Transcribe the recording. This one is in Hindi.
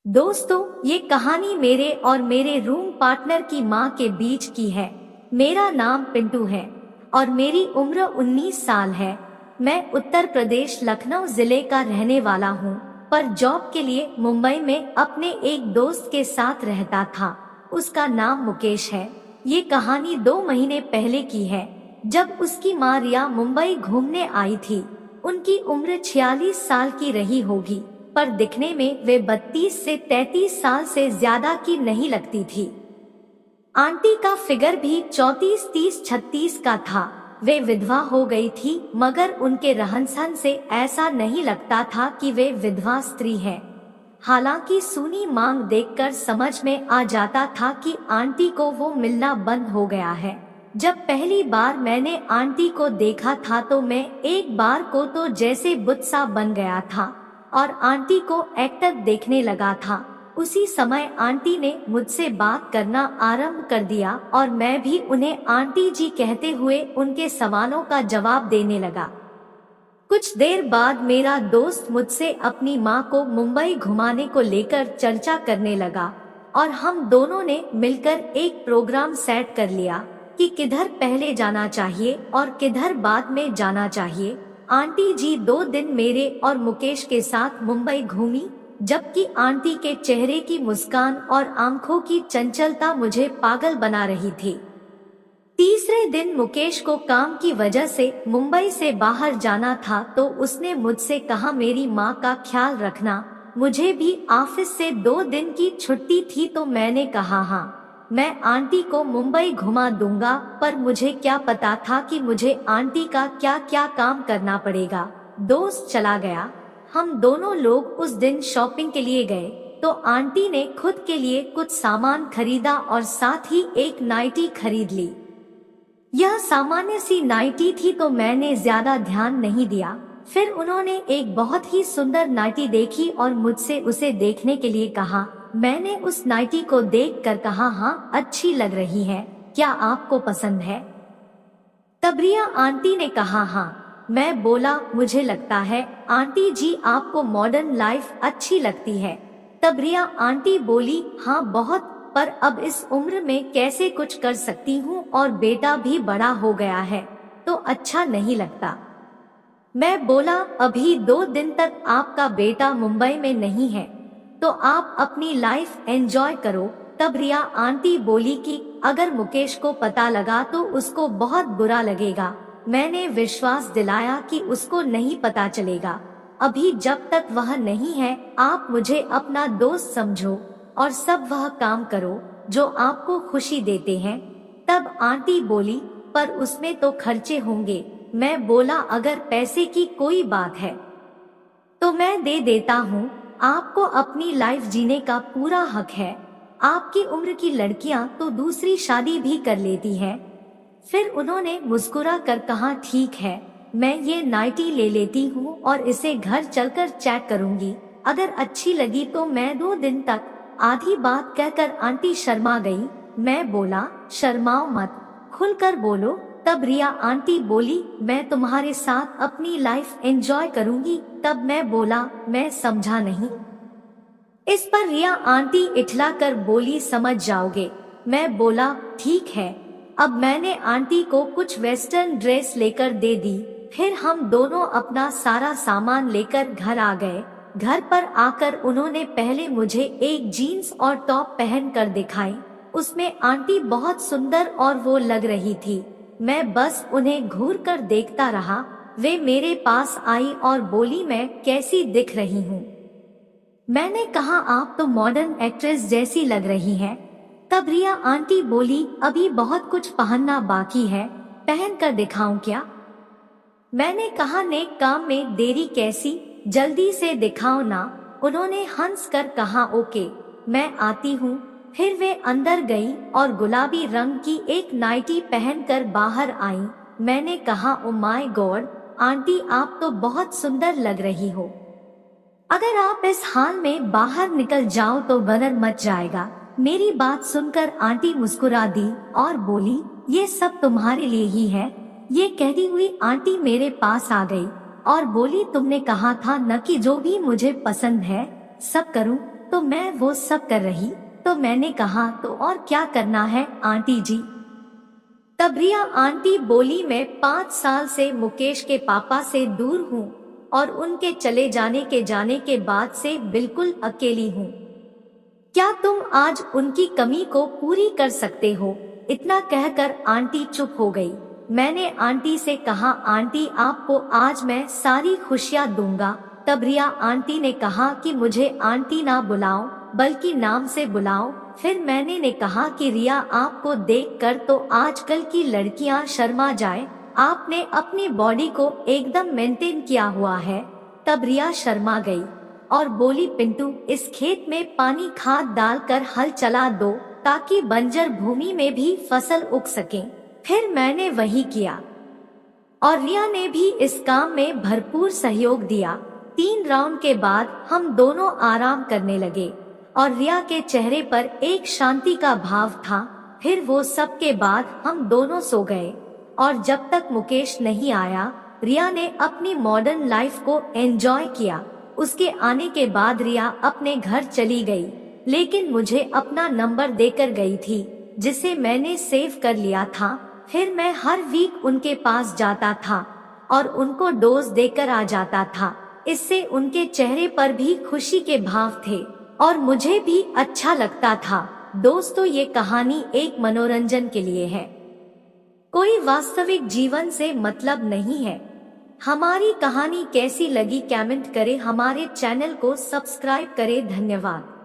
दोस्तों, ये कहानी मेरे और मेरे रूम पार्टनर की माँ के बीच की है। मेरा नाम पिंटू है और मेरी उम्र 19 साल है। मैं उत्तर प्रदेश लखनऊ जिले का रहने वाला हूँ, पर जॉब के लिए मुंबई में अपने एक दोस्त के साथ रहता था। उसका नाम मुकेश है। ये कहानी 2 महीने पहले की है, जब उसकी माँ रिया मुंबई घूमने आई थी। उनकी उम्र 46 साल की रही होगी, पर दिखने में वे 32 से 33 साल से ज्यादा की नहीं लगती थी। आंटी का फिगर भी 34, 30, 36 का था। वे विधवा हो गई थी, मगर उनके रहन-सहन से ऐसा नहीं लगता था कि वे विधवा स्त्री है। हालांकि सूनी मांग देखकर समझ में आ जाता था कि आंटी को वो मिलना बंद हो गया है। जब पहली बार मैंने आंटी को देखा था तो मैं एक बार को तो जैसे बुत सा बन गया था और आंटी को एक्टर देखने लगा था। उसी समय आंटी ने मुझसे बात करना आरंभ कर दिया और मैं भी उन्हें आंटी जी कहते हुए उनके सवालों का जवाब देने लगा। कुछ देर बाद मेरा दोस्त मुझसे अपनी माँ को मुंबई घुमाने को लेकर चर्चा करने लगा और हम दोनों ने मिलकर एक प्रोग्राम सेट कर लिया कि किधर पहले जाना चाहिए और किधर बाद में जाना चाहिए। आंटी जी 2 दिन मेरे और मुकेश के साथ मुंबई घूमी, जबकि आंटी के चेहरे की मुस्कान और आंखों की चंचलता मुझे पागल बना रही थी। तीसरे दिन मुकेश को काम की वजह से मुंबई से बाहर जाना था, तो उसने मुझसे कहा मेरी माँ का ख्याल रखना। मुझे भी ऑफिस से 2 दिन की छुट्टी थी, तो मैंने कहा हाँ, मैं आंटी को मुंबई घुमा दूंगा। पर मुझे क्या पता था कि मुझे आंटी का क्या क्या काम करना पड़ेगा। दोस्त चला गया। हम दोनों लोग उस दिन शॉपिंग के लिए गए, तो आंटी ने खुद के लिए कुछ सामान खरीदा और साथ ही एक नाइटी खरीद ली। यह सामान्य सी नाइटी थी, तो मैंने ज्यादा ध्यान नहीं दिया। फिर उन्होंने एक बहुत ही सुंदर नाइटी देखी और मुझसे उसे देखने के लिए कहा। मैंने उस नाइटी को देखकर कहा हाँ, अच्छी लग रही है, क्या आपको पसंद है? तब रिया आंटी ने कहा हाँ। मैं बोला मुझे लगता है आंटी जी आपको मॉडर्न लाइफ अच्छी लगती है। तब रिया आंटी बोली हाँ बहुत, पर अब इस उम्र में कैसे कुछ कर सकती हूँ, और बेटा भी बड़ा हो गया है तो अच्छा नहीं लगता। मैं बोला अभी 2 दिन तक आपका बेटा मुंबई में नहीं है, तो आप अपनी लाइफ एंजॉय करो। तब रिया आंटी बोली कि अगर मुकेश को पता लगा तो उसको बहुत बुरा लगेगा। मैंने विश्वास दिलाया कि उसको नहीं पता चलेगा। अभी जब तक वह नहीं है, आप मुझे अपना दोस्त समझो और सब वह काम करो जो आपको खुशी देते हैं। तब आंटी बोली पर उसमें तो खर्चे होंगे। मैं बोला अगर पैसे की कोई बात है तो मैं दे देता हूँ, आपको अपनी लाइफ जीने का पूरा हक है। आपकी उम्र की लड़कियां तो दूसरी शादी भी कर लेती हैं। फिर उन्होंने मुस्कुरा कर कहा ठीक है, मैं ये नाइटी ले लेती हूँ और इसे घर चलकर चेक करूँगी। अगर अच्छी लगी तो मैं 2 दिन तक। आधी बात कहकर आंटी शर्मा गई। मैं बोला शर्माओ मत, खुलकर बोलो। तब रिया आंटी बोली मैं तुम्हारे साथ अपनी लाइफ एंजॉय करूंगी। तब मैं बोला मैं समझा नहीं। इस पर रिया आंटी इठला कर बोली समझ जाओगे। मैं बोला ठीक है। अब मैंने आंटी को कुछ वेस्टर्न ड्रेस लेकर दे दी। फिर हम दोनों अपना सारा सामान लेकर घर आ गए। घर पर आकर उन्होंने पहले मुझे एक जीन्स और टॉप पहन कर दिखाई। उसमें आंटी बहुत सुंदर और वो लग रही थी। मैं बस उन्हें घूर कर देखता रहा। वे मेरे पास आई और बोली मैं कैसी दिख रही हूँ? मैंने कहा आप तो मॉडर्न एक्ट्रेस जैसी लग रही हैं। तब रिया आंटी बोली अभी बहुत कुछ पहनना बाकी है, पहन कर दिखाऊं क्या? मैंने कहा नेक काम में देरी कैसी, जल्दी से दिखाओ ना। उन्होंने हंस कर कहा ओके, मैं आती हूँ। फिर वे अंदर गई और गुलाबी रंग की एक नाइटी पहनकर बाहर आई। मैंने कहा ओ माय गॉड आंटी, आप तो बहुत सुंदर लग रही हो। अगर आप इस हाल में बाहर निकल जाओ तो बनर मच जाएगा। मेरी बात सुनकर आंटी मुस्कुरा दी और बोली ये सब तुम्हारे लिए ही है। ये कहती हुई आंटी मेरे पास आ गई और बोली तुमने कहा था न कि जो भी मुझे पसंद है सब करूं। तो मैं वो सब कर रही। तो मैंने कहा तो और क्या करना है आंटी जी। तब रिया आंटी बोली, मैं 5 साल से मुकेश के पापा से दूर हूँ और उनके चले जाने के बाद से बिल्कुल अकेली हूँ। क्या तुम आज उनकी कमी को पूरी कर सकते हो? इतना कहकर आंटी चुप हो गई। मैंने आंटी से कहा, आंटी आपको आज मैं सारी खुशियाँ दूंगा। तब रिया आंटी ने कहा कि मुझे आंटी ना बुलाओ बल्कि नाम से बुलाओ। फिर मैंने कहा कि रिया आपको देखकर तो आजकल की लड़कियां शर्मा जाए, आपने अपनी बॉडी को एकदम मेंटेन किया हुआ है। तब रिया शर्मा गई और बोली, पिंटू इस खेत में पानी खाद डालकर हल चला दो ताकि बंजर भूमि में भी फसल उग सके। फिर मैंने वही किया और रिया ने भी इस काम में भरपूर सहयोग दिया। 3 राउंड के बाद हम दोनों आराम करने लगे और रिया के चेहरे पर एक शांति का भाव था। फिर वो सब के बाद हम दोनों सो गए और जब तक मुकेश नहीं आया रिया ने अपनी मॉडर्न लाइफ को एंजॉय किया। उसके आने के बाद रिया अपने घर चली गई, लेकिन मुझे अपना नंबर देकर गई थी जिसे मैंने सेव कर लिया था। फिर मैं हर वीक उनके पास जाता था और उनको डोज देकर आ जाता था। इससे उनके चेहरे पर भी खुशी के भाव थे और मुझे भी अच्छा लगता था। दोस्तों, ये कहानी एक मनोरंजन के लिए है, कोई वास्तविक जीवन से मतलब नहीं है। हमारी कहानी कैसी लगी कमेंट करें, हमारे चैनल को सब्सक्राइब करें। धन्यवाद।